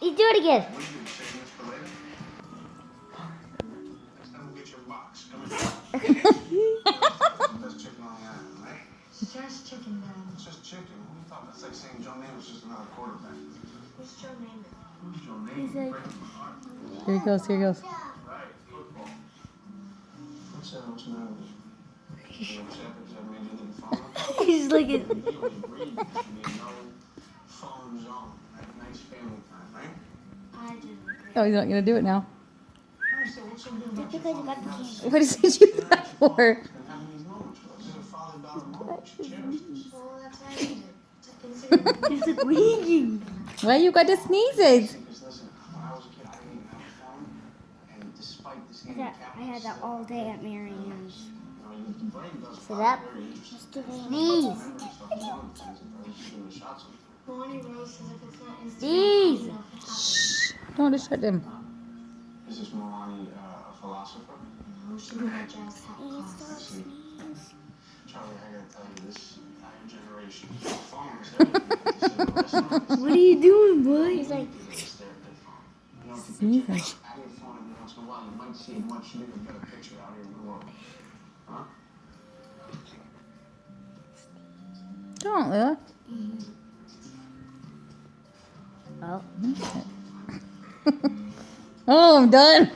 You do it again. What are you doing, saving this for later? Next time we'll get your box. Come in. Best chicken on the island, right? It's just chicken, Dad. It's just chicken. What are you talking about? It's like saying Joe Namath's just another quarterback. Who's Joe Namath? Who's Joe Namath? He's like- Breaking my heart. Here he goes. Here he goes. Right, football. What's that? What's the matter with you? You upset because I made you leave the phone? He's like, You always agreed there should be no phone zone. Right? Nice family time, right? I didn't agree. Oh, he's not gonna do it now. I said, what's so good about your because you phone? got the You're candy. What did you do that for? And having these moments with us. This is a father-daughter moment. You should cherish this. Well, that's why I need it. To Instagram. he's like wheezing. Why you got the sneezes? Because listen, when I was a kid, I didn't even have a phone. And despite this I had that all day at Marianne's. the brain does Sit up. very interesting. Sneeze. Memory stuff is one of the things that probably should do with shots of. Bonnie Rose says if it's not Instagram, Sneeze. I don't know if it happens. Don't distract him. Is this Milani a philosopher? No, she never just had I class. see. Charlie, I gotta tell you, this entire generation, phone is everything. What are you doing, boy? He's like, Sneezing. Out of your phone every once in a while, you might see a much bigger, better picture out here in the world. Huh? Don't, Lila. oh. Oh, I'm done.